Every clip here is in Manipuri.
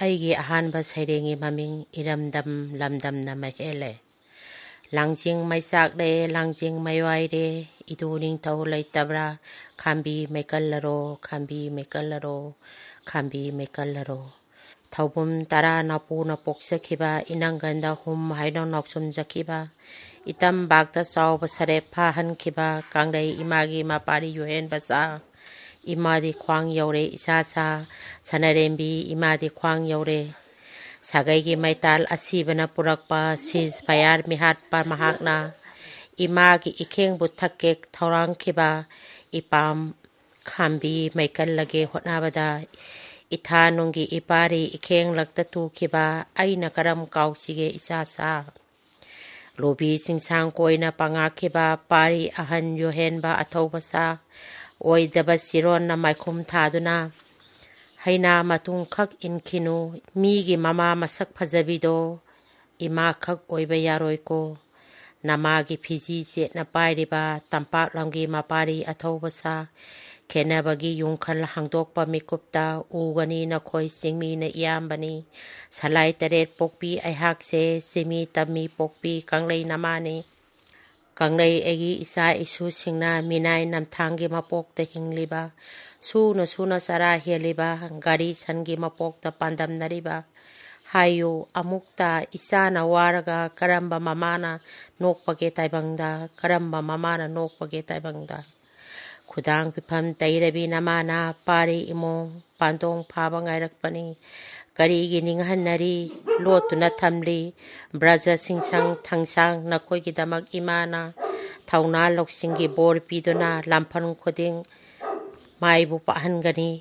ꯑꯩꯒꯤ ꯑꯍꯥꯟꯕ ꯁꯩꯔꯦꯡꯒꯤ ꯃꯃꯤꯡ ꯏꯔꯝꯗꯝ ꯂꯝꯗꯝꯅ ꯃꯍꯦꯜꯂꯦ꯫ ꯂꯥꯡꯖꯤꯡ ꯃꯩꯆꯥꯛꯂꯦ ꯂꯥꯡꯖꯤꯡ ꯃꯩꯋꯥꯏꯔꯦ ꯏꯇꯨ ꯅꯤꯡꯊꯧ ꯂꯩꯇꯕ꯭ꯔꯥ ꯈꯥꯝꯕꯤ ꯃꯩꯀꯜꯂꯔꯣ ꯈꯥꯝꯕꯤ ꯃꯩꯀꯜꯂꯔꯣ ꯈꯥꯝꯕꯤ ꯃꯩꯀꯜꯂꯔꯣ ꯊꯧꯕꯨꯝ ꯇꯔꯥ ꯅꯥꯄꯨꯅ ꯄꯣꯛꯆꯈꯤꯕ ꯏꯅꯪꯒꯟꯗ ꯍꯨꯝ ꯍꯥꯏꯅ ꯅꯥꯎꯁꯨꯝꯖꯈꯤꯕ ꯏꯇꯝꯕꯥꯛꯇ ꯆꯥꯎꯕ ꯁꯔꯦꯞ ꯐꯥꯍꯟꯈꯤꯕ ꯀꯪꯂꯩ ꯏꯃꯥꯒꯤ ꯃꯄꯥꯔꯤ ꯌꯣꯍꯦꯟꯕꯆꯥ ꯏꯃꯥꯗꯤ ꯈ꯭ꯋꯥꯡ ꯌꯧꯔꯦ ꯏꯆꯥ ꯁꯥ ꯁꯅꯔꯦꯝꯕꯤ ꯏꯃꯥꯗꯤ ꯈ꯭ꯋꯥꯡ ꯌꯧꯔꯦ ꯁꯥꯒꯩꯒꯤ ꯃꯩꯇꯥꯜ ꯑꯁꯤꯕꯅ ꯄꯨꯔꯛꯄ ꯁꯤꯖ ꯐꯌꯥꯔ ꯃꯤꯍꯥꯠꯄ ꯃꯍꯥꯛꯅ ꯏꯃꯥꯒꯤ ꯏꯈꯦꯡꯕꯨ ꯊꯛꯀꯦ ꯊꯧꯔꯥꯡꯈꯤꯕ ꯏꯄꯥꯝ ꯈꯥꯝꯕꯤ ꯃꯩꯀꯜꯂꯒꯦ ꯍꯣꯠꯅꯕꯗ ꯏꯊꯥꯅꯨꯡꯒꯤ ꯏꯄꯥꯔꯤ ꯏꯈꯦꯡꯂꯛꯇ ꯇꯨꯈꯤꯕ ꯑꯩꯅ ꯀꯔꯝ ꯀꯥꯎꯁꯤꯒꯦ ꯏꯆꯥ ꯁꯥ ꯂꯣꯕꯤ ꯆꯤꯡꯁꯥꯡ ꯀꯣꯏꯅ ꯄꯥꯡꯉꯥꯛꯈꯤꯕ ꯄꯥꯔꯤ ꯑꯍꯟ ꯌꯣꯍꯦꯟꯕ ꯑꯊꯧꯕ ꯁꯥ ꯑꯣꯏꯗꯕ ꯆꯤꯔꯣꯟꯅ ꯃꯥꯏꯈꯨꯝ ꯊꯥꯗꯨꯅ ꯍꯩꯅꯥ ꯃꯇꯨꯡꯈꯛ ꯏꯟꯈꯤꯅꯨ ꯃꯤꯒꯤ ꯃꯃꯥ ꯃꯁꯛ ꯐꯖꯕꯤꯗꯣ ꯏꯃꯥꯈꯛ ꯑꯣꯏꯕ ꯌꯥꯔꯣꯏꯀꯣ ꯅꯃꯥꯒꯤ ꯐꯤꯖꯤ ꯆꯦꯠꯅ ꯄꯥꯏꯔꯤꯕ ꯇꯝꯄꯥꯛꯂꯝꯒꯤ ꯃꯄꯥꯔꯤ ꯑꯊꯧꯕ ꯁꯥ ꯈꯦꯟꯅꯕꯒꯤ ꯌꯨꯝꯈꯜ ꯍꯥꯡꯗꯣꯛꯄ ꯃꯤꯀꯨꯞꯇ ꯎꯒꯅꯤ ꯅꯈꯣꯏ ꯆꯤꯡꯃꯤꯅ ꯏꯌꯥꯝꯕꯅꯤ ꯁꯂꯥꯏ ꯇꯔꯦꯠ ꯄꯣꯛꯄꯤ ꯑꯩꯍꯥꯛꯁꯦ ꯆꯤꯃꯤ ꯇꯝꯃꯤ ꯄꯣꯛꯄꯤ ꯀꯪꯂꯩ ꯅꯃꯥꯅꯤ ꯀꯪꯂꯩ ꯑꯩꯒꯤ ꯏꯆꯥ ꯏꯁꯨꯁꯤꯡꯅ ꯃꯤꯅꯥꯏ ꯅꯝꯊꯥꯡꯒꯤ ꯃꯄꯣꯛꯇ ꯍꯤꯡꯂꯤꯕ ꯁꯨꯅ ꯁꯨꯅ ꯆꯔꯥ ꯍꯦꯜꯂꯤꯕ ꯒꯥꯔꯤ ꯁꯟꯒꯤ ꯃꯄꯣꯛꯇ ꯄꯥꯟꯗꯝꯅꯔꯤꯕ ꯍꯥꯏꯌꯨ ꯑꯃꯨꯛꯇ ꯏꯆꯥꯅ ꯋꯥꯔꯒ ꯀꯔꯝꯕ ꯃꯃꯥꯅ ꯅꯣꯛꯄꯒꯦ ꯇꯥꯏꯕꯪꯗ ꯀꯔꯝꯕ ꯃꯃꯥꯅ ꯅꯣꯛꯄꯒꯦ ꯇꯥꯏꯕꯪꯗ ꯈꯨꯗꯥꯡ ꯐꯤꯐꯝ ꯇꯩꯔꯕꯤ ꯅꯃꯥꯅ ꯄꯥꯔꯤ ꯏꯃꯣꯡ ꯄꯥꯟꯗꯣꯡ ꯐꯥꯕ ꯉꯥꯏꯔꯛꯄꯅꯤ ꯀꯔꯤꯒꯤ ꯅꯤꯡꯍꯟꯅꯔꯤ ꯂꯣꯠꯇꯨꯅ ꯊꯝꯂꯤ ꯕ꯭ꯔꯖ ꯁꯤꯡꯁꯪ ꯊꯪꯁꯥꯡ ꯅꯈꯣꯏꯒꯤꯗꯃꯛ ꯏꯃꯥꯅ ꯊꯧꯅꯥ ꯂꯧꯁꯤꯡꯒꯤ ꯕꯣꯔ ꯄꯤꯗꯨꯅ ꯂꯝꯐꯝ ꯈꯨꯗꯤꯡ ꯃꯥꯏꯕꯨ ꯄꯥꯛꯍꯟꯒꯅꯤ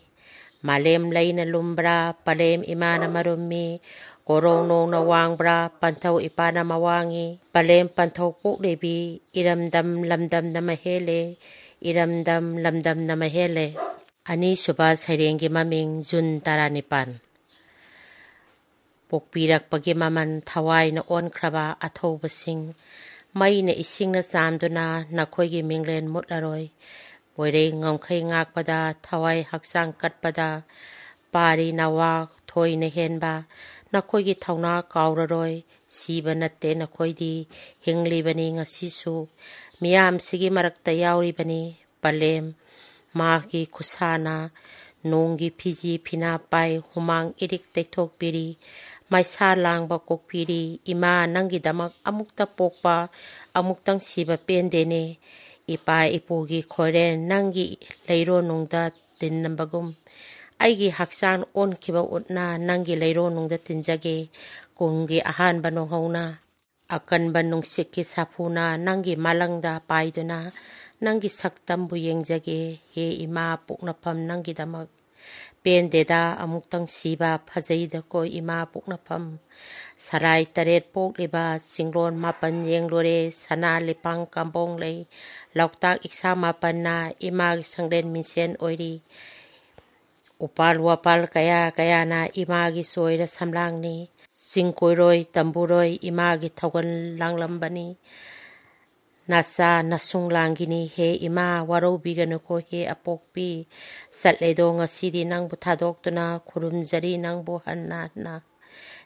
ꯃꯥꯂꯦꯝ ꯂꯩꯅ ꯂꯨꯝꯕ꯭ꯔꯥ ꯄꯂꯦꯝ ꯏꯃꯥꯅ ꯃꯔꯨꯝꯃꯤ ꯀꯣꯔꯧ ꯅꯣꯡꯅ ꯋꯥꯡꯕ꯭ꯔꯥ ꯄꯟꯊꯧ ꯏꯄꯥꯅ ꯃꯋꯥꯡꯉꯤ ꯄꯂꯦꯝ ꯄꯟꯊꯧ ꯄꯣꯛꯂꯤꯕꯤ ꯏꯔꯝꯗꯝ ꯂꯝꯗꯝꯅ ꯃꯍꯦꯜꯂꯦ ꯏꯔꯝꯗꯝ ꯂꯝꯗꯝꯅ ꯃꯍꯦꯜꯂꯦ꯫ ꯑꯅꯤꯁꯨꯕ ꯁꯩꯔꯦꯡꯒꯤ ꯃꯃꯤꯡ ꯖꯨꯟ 19 ꯄꯣꯛꯄꯤꯔꯛꯄꯒꯤ ꯃꯃꯜ ꯊꯋꯥꯏꯅ ꯑꯣꯟꯈ꯭ꯔꯕ ꯑꯊꯧꯕꯁꯤꯡ ꯃꯩꯅ ꯏꯁꯤꯡꯅ ꯆꯥꯝꯗꯨꯅ ꯅꯈꯣꯏꯒꯤ ꯃꯤꯡꯂꯦꯟ ꯃꯨꯠꯂꯔꯣꯏ ꯄꯣꯏꯔꯩ ꯉꯝꯈꯩ ꯉꯥꯛꯄꯗ ꯊꯋꯥꯏ ꯍꯛꯆꯥꯡ ꯀꯠꯄꯗ ꯄꯥꯔꯤ ꯅꯋꯥ ꯊꯣꯏꯅ ꯍꯦꯟꯕ ꯅꯈꯣꯏꯒꯤ ꯊꯧꯅꯥ ꯀꯥꯎꯔꯔꯣꯏ ꯁꯤꯕ ꯅꯠꯇꯦ ꯅꯈꯣꯏꯗꯤ ꯍꯤꯡꯂꯤꯕꯅꯤ ꯉꯁꯤꯁꯨ ꯃꯤꯌꯥꯝꯁꯤꯒꯤ ꯃꯔꯛꯇ ꯌꯥꯎꯔꯤꯕꯅꯤ ꯄꯂꯦꯝ ꯃꯥꯒꯤ ꯈꯨꯁꯥꯅ ꯅꯣꯡꯒꯤ ꯐꯤꯖꯤ ꯐꯤꯅꯥ ꯄꯥꯏ ꯍꯨꯃꯥꯡ ꯏꯔꯤꯛ ꯇꯩꯊꯣꯛꯄꯤꯔꯤ ꯃꯩꯁꯥ ꯂꯥꯡꯕ ꯀꯣꯛꯄꯤꯔꯤ ꯏꯃꯥ ꯅꯪꯒꯤꯗꯃꯛ ꯑꯃꯨꯛꯇ ꯄꯣꯛꯄ ꯑꯃꯨꯛꯇꯪ ꯁꯤꯕ ꯄꯦꯟꯗꯦꯅꯦ ꯏꯄꯥ ꯏꯄꯨꯒꯤ ꯈꯣꯏꯔꯦꯟ ꯅꯪꯒꯤ ꯂꯩꯔꯣꯟꯅꯨꯡꯗ ꯇꯤꯟꯅꯕꯒꯨꯝ ꯑꯩꯒꯤ ꯍꯛꯆꯥꯡ ꯑꯣꯟꯈꯤꯕ ꯎꯠꯅ ꯅꯪꯒꯤ ꯂꯩꯔꯣꯟꯅꯨꯡꯗ ꯇꯤꯟꯖꯒꯦ ꯀꯨꯝꯒꯤ ꯑꯍꯥꯟꯕ ꯅꯣꯡꯍꯧꯅ ꯑꯀꯟꯕ ꯅꯨꯡꯁꯤꯠꯀꯤ ꯁꯥꯐꯨꯅ ꯅꯪꯒꯤ ꯃꯥꯂꯪꯗ ꯄꯥꯏꯗꯨꯅ ꯅꯪꯒꯤ ꯁꯛꯇꯝꯕꯨ ꯌꯦꯡꯖꯒꯦ ꯍꯦ ꯏꯃꯥ ꯄꯣꯛꯅꯐꯝ ꯅꯪꯒꯤꯗꯃꯛ ꯄꯦꯟꯗꯦꯗ ꯑꯃꯨꯛꯇꯪ ꯁꯤꯕ ꯐꯖꯩꯗꯀꯣ ꯏꯃꯥ ꯄꯣꯛꯅꯐꯝ ꯁꯔꯥꯏ ꯇꯔꯦꯠ ꯄꯣꯛꯂꯤꯕ ꯆꯤꯡꯂꯣꯟ 9 ꯌꯦꯡꯂꯨꯔꯦ ꯁꯅꯥ ꯂꯤꯄꯥꯡ ꯀꯥꯝꯕꯣꯡ ꯂꯩ ꯂꯣꯛꯇꯥꯛ ꯏꯛꯁꯥꯡ 9ꯅ ꯏꯃꯥꯒꯤ ꯁꯪꯂꯦꯟ ꯃꯤꯡꯁꯦꯟ ꯑꯣꯏꯔꯤ ꯎꯄꯥꯜ ꯋꯥꯄꯥꯜ ꯀꯌꯥ ꯀꯌꯥꯅ ꯏꯃꯥꯒꯤ ꯆꯣꯏꯔ ꯁꯝꯂꯥꯡꯅꯤ ꯆꯤꯡꯀꯣꯏꯔꯣꯏ ꯇꯝꯕꯨꯔꯣꯏ ꯏꯃꯥꯒꯤ ꯊꯧꯒꯜ ꯂꯥꯡꯂꯝꯕꯅꯤ ꯅꯆꯥ ꯅꯁꯨꯡ ꯂꯥꯡꯒꯤꯅꯤ ꯍꯦ ꯏꯃꯥ ꯋꯥꯔꯧꯕꯤꯒꯅꯨꯀꯣ ꯍꯦ ꯑꯄꯣꯛꯄꯤ ꯆꯠꯂꯦꯗꯣ ꯉꯁꯤꯗꯤ ꯅꯪꯕꯨ ꯊꯥꯗꯣꯛꯇꯨꯅ ꯈꯨꯔꯨꯝꯖꯔꯤ ꯅꯪꯕꯨ ꯍꯟꯅ ꯍꯟꯅ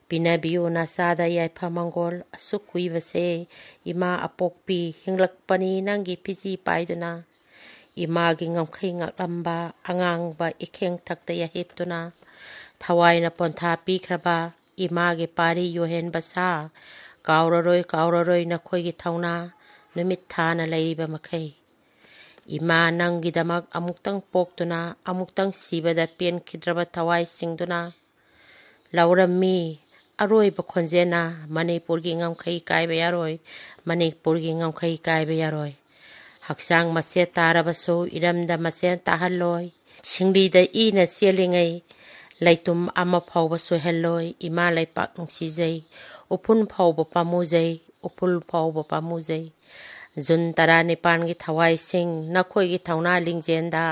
ꯄꯤꯅꯕꯤꯌꯨ ꯅꯆꯥꯗ ꯌꯥꯏꯐ ꯃꯪꯒꯣꯜ ꯑꯁꯨꯛ ꯀꯨꯏꯕꯁꯦ ꯏꯃꯥ ꯑꯄꯣꯛꯄꯤ ꯍꯤꯡꯂꯛꯄꯅꯤ ꯅꯪꯒꯤ ꯐꯤꯖꯤ ꯄꯥꯏꯗꯨꯅ ꯏꯃꯥꯒꯤ ꯉꯝꯈꯩ ꯉꯥꯛꯂꯝꯕ ꯑꯉꯥꯡꯕ ꯏꯈꯦꯡꯊꯛꯇ ꯌꯥꯍꯤꯞꯇꯨꯅ ꯊꯋꯥꯏꯅ ꯄꯣꯟꯊꯥ ꯄꯤꯈ꯭ꯔꯕ ꯏꯃꯥꯒꯤ ꯄꯥꯔꯤ ꯌꯣꯍꯦꯟꯕꯆꯥ ꯀꯥꯎꯔꯔꯣꯏ ꯀꯥꯎꯔꯔꯣꯏ ꯅꯈꯣꯏꯒꯤ ꯊꯧꯅꯥ ꯅꯨꯃꯤꯠ ꯊꯥꯅ ꯂꯩꯔꯤꯕ ꯃꯈꯩ ꯏꯃꯥ ꯅꯪꯒꯤꯗꯃꯛ ꯑꯃꯨꯛꯇꯪ ꯄꯣꯛꯇꯨꯅ ꯑꯃꯨꯛꯇꯪ ꯁꯤꯕꯗ ꯄꯦꯟꯈꯤꯗ꯭ꯔꯕ ꯊꯋꯥꯏꯁꯤꯡꯗꯨꯅ ꯂꯧꯔꯝꯃꯤ ꯑꯔꯣꯏꯕ ꯈꯣꯟꯖꯦꯜꯅ ꯃꯅꯤꯄꯨꯔꯒꯤ ꯉꯝꯈꯩ ꯀꯥꯏꯕ ꯌꯥꯔꯣꯏ ꯃꯅꯤꯄꯨꯔꯒꯤ ꯉꯝꯈꯩ ꯀꯥꯏꯕ ꯌꯥꯔꯣꯏ ꯍꯛꯆꯥꯡ ꯃꯆꯦꯠ ꯇꯥꯔꯕꯁꯨ ꯏꯔꯝꯗꯝ ꯃꯆꯦꯠ ꯇꯥꯍꯜꯂꯣꯏ ꯁꯤꯡꯂꯤꯗ ꯏꯅ ꯆꯦꯜꯂꯤꯉꯩ ꯂꯩꯇꯨꯝ ꯑꯃ ꯐꯥꯎꯕ ꯁꯣꯏꯍꯜꯂꯣꯏ ꯏꯃꯥ ꯂꯩꯄꯥꯛ ꯅꯨꯡꯁꯤꯖꯩ ꯎꯐꯨꯜ ꯐꯥꯎꯕ ꯄꯥꯝꯃꯨꯖꯩ ꯎꯐꯨꯜ ꯐꯥꯎꯕ ꯄꯥꯝꯃꯨꯖꯩ ꯖꯨꯟ 19ꯒꯤ ꯊꯋꯥꯏꯁꯤꯡ ꯅꯈꯣꯏꯒꯤ ꯊꯧꯅꯥ ꯂꯤꯡꯖꯦꯜꯗ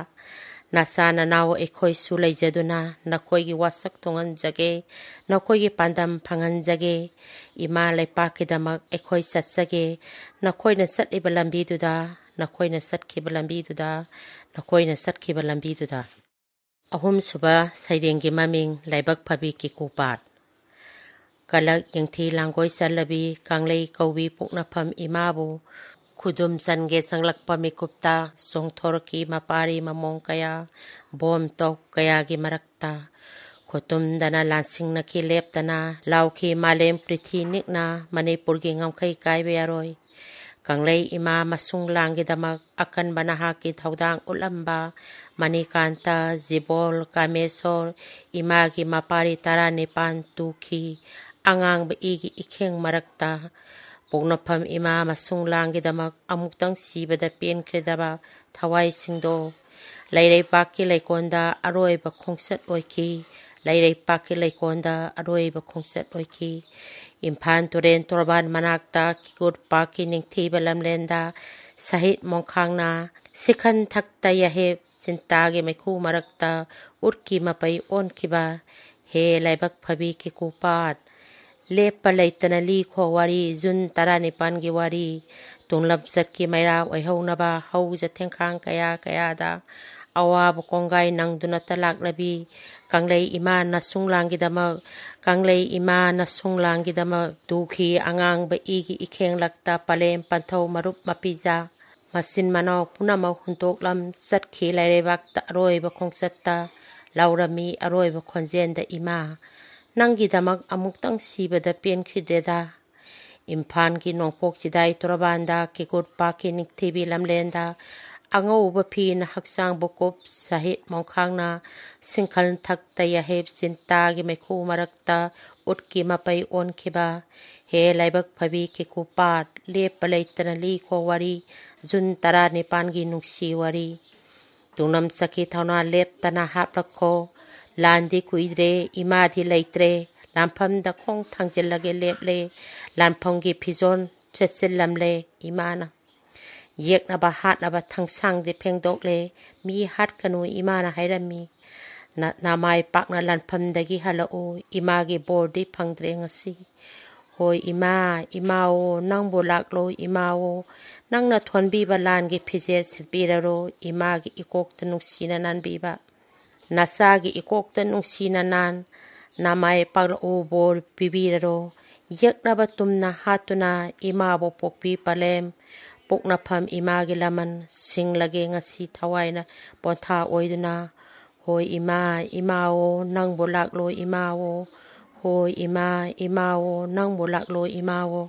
ꯅꯆꯥ ꯅꯅꯥꯎ ꯑꯩꯈꯣꯏꯁꯨ ꯂꯩꯖꯗꯨꯅ ꯅꯈꯣꯏꯒꯤ ꯋꯥꯁꯛ ꯊꯨꯡꯍꯟꯖꯒꯦ ꯅꯈꯣꯏꯒꯤ ꯄꯥꯟꯗꯝ ꯐꯪꯍꯟꯖꯒꯦ ꯏꯃꯥ ꯂꯩꯄꯥꯛꯀꯤꯗꯃꯛ ꯑꯩꯈꯣꯏ ꯆꯠꯆꯒꯦ ꯅꯈꯣꯏꯅ ꯆꯠꯂꯤꯕ ꯂꯝꯕꯤꯗꯨꯗ ꯅꯈꯣꯏꯅ ꯆꯠꯈꯤꯕ ꯂꯝꯕꯤꯗꯨꯗ ꯅꯈꯣꯏꯅ ꯆꯠꯈꯤꯕ ꯂꯝꯕꯤꯗꯨꯗ ꯑꯍꯨꯝꯁꯨꯕ ꯁꯩꯔꯦꯡꯒꯤ ꯃꯃꯤꯡ ꯂꯥꯏꯕꯛ ꯐꯕꯤ ꯀꯤꯀꯨꯄꯥꯠ ꯀꯂꯛ ꯌꯦꯡꯊꯤ ꯂꯥꯡꯒꯣꯏ ꯆꯜꯂꯕꯤ ꯀꯪꯂꯩ ꯀꯧꯕꯤ ꯄꯣꯛꯅꯐꯝ ꯏꯃꯥꯕꯨ ꯈꯨꯗꯨꯝ ꯆꯟꯒꯦ ꯆꯪꯂꯛꯄ ꯃꯤꯀꯨꯞꯇ ꯆꯣꯡꯊꯣꯔꯛꯈꯤ ꯃꯄꯥꯔꯤ ꯃꯃꯣꯡ ꯀꯌꯥ ꯕꯣꯝ ꯇꯣꯞ ꯀꯌꯥꯒꯤ ꯃꯔꯛꯇ ꯈꯨꯇꯨꯝꯗꯅ ꯂꯥꯟꯁꯤꯡꯅꯈꯤ ꯂꯦꯞꯇꯅ ꯂꯥꯎꯈꯤ ꯃꯥꯂꯦꯝ ꯄ꯭ꯔꯤꯊꯤ ꯅꯤꯛꯅ ꯃꯅꯤꯄꯨꯔꯒꯤ ꯉꯝꯈꯩ ꯀꯥꯏꯕ ꯌꯥꯔꯣꯏ ꯀꯪꯂꯩ ꯏꯃꯥ ꯃꯁꯨꯡ ꯂꯥꯡꯒꯤꯗꯃꯛ ꯑꯀꯟꯕ ꯅꯍꯥꯛꯀꯤ ꯊꯧꯗꯥꯡ ꯎꯠꯂꯝꯕ ꯃꯅꯤꯀꯥꯟꯇ ꯖꯤꯕꯣꯜ ꯀꯥꯃꯦꯁꯣꯔ ꯏꯃꯥꯒꯤ ꯃꯄꯥꯔꯤ 19 ꯇꯨꯈꯤ ꯑꯉꯥꯡꯕ ꯏꯒꯤ ꯏꯈꯦꯡ ꯃꯔꯛꯇ ꯄꯣꯛꯅꯐꯝ ꯏꯃꯥ ꯃꯁꯨꯡ ꯂꯥꯡꯒꯤꯗꯃꯛ ꯑꯃꯨꯛꯇꯪ ꯁꯤꯕꯗ ꯄꯦꯟꯈ꯭ꯔꯦꯗꯕ ꯊꯋꯥꯏꯁꯤꯡꯗꯣ ꯂꯩꯔꯩꯄꯥꯛꯀꯤ ꯂꯩꯀꯣꯜꯗ ꯑꯔꯣꯏꯕ ꯈꯣꯡꯆꯠ ꯑꯣꯏꯈꯤ ꯂꯩꯔꯩꯄꯥꯛꯀꯤ ꯂꯩꯀꯣꯜꯗ ꯑꯔꯣꯏꯕ ꯈꯣꯡꯆꯠ ꯑꯣꯏꯈꯤ ꯏꯝꯐꯥꯜ ꯇꯨꯔꯦꯟ ꯇꯣꯔꯕꯥꯟ ꯃꯅꯥꯛꯇ ꯀꯤꯀꯨꯠꯄꯥꯛꯀꯤ ꯅꯤꯡꯊꯤꯕ ꯂꯝꯂꯦꯟꯗ ꯁꯍꯤꯠ ꯃꯣꯡꯈꯥꯡꯅ ꯁꯤꯈꯟ ꯊꯛꯇ ꯌꯥꯍꯦꯞ ꯆꯤꯟꯇꯥꯒꯤ ꯃꯩꯈꯨ ꯃꯔꯛꯇ ꯎꯠꯀꯤ ꯃꯄꯩ ꯑꯣꯟꯈꯤꯕ ꯍꯦ ꯂꯥꯏꯕꯛ ꯐꯕꯤ ꯀꯤꯀꯨꯄꯥꯠ ꯂꯦꯞꯄ ꯂꯩꯇꯅ ꯂꯤꯈꯣ ꯋꯥꯔꯤ ꯖꯨꯟ 19ꯒꯤ ꯋꯥꯔꯤ ꯇꯨꯡꯂꯝꯆꯠꯀꯤ ꯃꯩꯔꯥ ꯑꯣꯏꯍꯧꯅꯕ ꯍꯧꯖ ꯊꯦꯡꯈꯥꯡ ꯀꯌꯥ ꯀꯌꯥꯗ ꯑꯋꯥꯕ ꯀꯣꯡꯒꯥꯏ ꯅꯪꯗꯨꯅꯇ ꯂꯥꯛꯂꯕꯤ ꯀꯪꯂꯩ ꯏꯃꯥ ꯅꯁꯨꯡꯂꯥꯡꯒꯤꯗꯃꯛ ꯀꯪꯂꯩ ꯏꯃꯥ ꯅꯁꯨꯡꯂꯥꯡꯒꯤꯗꯃꯛ ꯇꯨꯈꯤ ꯑꯉꯥꯡꯕ ꯏꯒꯤ ꯏꯈꯦꯡꯂꯛꯇ ꯄꯂꯦꯝ ꯄꯟꯊꯧ ꯃꯔꯨꯞ ꯃꯄꯤꯖꯥ ꯃꯆꯤꯟ ꯃꯅꯥꯎ ꯄꯨꯝꯅꯃꯛ ꯍꯨꯟꯇꯣꯛꯂꯝ ꯆꯠꯈꯤ ꯂꯩꯔꯩꯕꯥꯛꯇ ꯑꯔꯣꯏꯕ ꯈꯣꯡꯆꯠꯇ ꯂꯥꯎꯔꯝꯃꯤ ꯑꯔꯣꯏꯕ ꯈꯣꯟꯖꯦꯜꯗ ꯏꯃꯥ ꯅꯪꯒꯤꯗꯃꯛ ꯑꯃꯨꯛꯇꯪ ꯁꯤꯕꯗ ꯄꯦꯟꯈ꯭ꯔꯤꯗꯦꯗ ꯏꯝꯐꯥꯜꯒꯤ ꯅꯣꯡꯄꯣꯛ ꯆꯤꯗꯥꯏ ꯇꯣꯔꯕꯥꯟꯗ ꯀꯤꯀꯨꯠꯄꯥꯛꯀꯤ ꯅꯤꯡꯊꯤꯕꯤ ꯂꯝꯂꯦꯟꯗ ꯑꯉꯧꯕ ꯐꯤꯅ ꯍꯛꯆꯥꯡꯕꯨ ꯀꯨꯞ ꯁꯍꯤꯠ ꯃꯣꯡꯈꯥꯡꯅ ꯁꯤꯡꯈꯜ ꯊꯛꯇ ꯌꯥꯍꯦꯞ ꯆꯤꯟꯇꯥꯒꯤ ꯃꯩꯈꯨ ꯃꯔꯛꯇ ꯎꯠꯀꯤ ꯃꯄꯩ ꯑꯣꯟꯈꯤꯕ ꯍꯦ ꯂꯥꯏꯕꯛ ꯐꯕꯤ ꯀꯤꯀꯨꯄꯥꯠ ꯂꯦꯞꯄ ꯂꯩꯇꯅ ꯂꯤꯈꯣ ꯋꯥꯔꯤ ꯖꯨꯟ 19ꯒꯤ ꯅꯨꯡꯁꯤ ꯋꯥꯔꯤ ꯇꯨꯡꯂꯝꯆꯠꯀꯤ ꯊꯧꯅꯥ ꯂꯦꯞꯇꯅ ꯍꯥꯞꯂꯛꯈꯣ ꯂꯥꯟꯗꯤ ꯀꯨꯏꯗ꯭ꯔꯦ ꯏꯃꯥꯗꯤ ꯂꯩꯇ꯭ꯔꯦ ꯂꯥꯟꯐꯝꯗ ꯈꯣꯡ ꯊꯥꯡꯖꯤꯜꯂꯒꯦ ꯂꯦꯞꯂꯦ ꯂꯥꯟꯐꯝꯒꯤ ꯐꯤꯖꯣꯜ ꯁꯦꯠꯆꯤꯜꯂꯝꯂꯦ ꯏꯃꯥꯅ ꯌꯦꯛꯅꯕ ꯍꯥꯠꯅꯕ ꯊꯥꯡꯁꯥꯡꯗꯤ ꯐꯦꯡꯗꯣꯛꯂꯦ ꯃꯤ ꯍꯥꯠꯀꯅꯨ ꯏꯃꯥꯅ ꯍꯥꯏꯔꯝꯃꯤ ꯅꯃꯥꯏ ꯄꯥꯛꯅ ꯂꯥꯟꯐꯝꯗꯒꯤ ꯍꯜꯂꯛꯎ ꯏꯃꯥꯒꯤ ꯕꯣꯔꯗꯤ ꯐꯪꯗ꯭ꯔꯦ ꯉꯁꯤ ꯍꯣꯏ ꯏꯃꯥ ꯏꯃꯥꯋꯣ ꯅꯪꯕꯨ ꯂꯥꯛꯂꯣ ꯏꯃꯥꯋꯣ ꯅꯪꯅ ꯊꯣꯟꯕꯤꯕ ꯂꯥꯟꯒꯤ ꯐꯤꯖꯦꯠ ꯁꯦꯠꯄꯤꯔꯔꯣ ꯏꯃꯥꯒꯤ ꯏꯀꯣꯛꯇ ꯅꯨꯡꯁꯤꯅ ꯅꯥꯟꯕꯤꯕ ꯅꯆꯥꯒꯤ ꯏꯀꯣꯛꯇ ꯅꯨꯡꯁꯤꯅ ꯅꯃꯥꯏ ꯄꯥꯛꯂꯛꯎ ꯕꯣꯔ ꯄꯤꯕꯤꯔꯔꯣ ꯌꯦꯛꯅꯕ ꯇꯨꯝꯅ ꯍꯥꯠꯇꯨꯅ ꯏꯃꯥꯕꯨ ꯄꯣꯛꯄꯤ ꯄꯂꯦꯝ ꯄꯣꯛꯅꯐꯝ ꯏꯃꯥꯒꯤ ꯂꯃꯟ ꯁꯤꯡꯂꯒꯦ ꯉꯁꯤ ꯊꯋꯥꯏꯅ ꯄꯣꯟꯊꯥ ꯑꯣꯏꯗꯨꯅ ꯍꯣꯏ ꯏꯃꯥ ꯏꯃꯥꯋꯣ ꯅꯪꯕꯨ ꯂꯥꯛꯂꯣ ꯏꯃꯥꯋꯣ ꯍꯣꯏ ꯏꯃꯥ ꯏꯃꯥꯋꯣ ꯅꯪꯕꯨ ꯂꯥꯛꯂꯣ ꯏꯃꯥꯋꯣ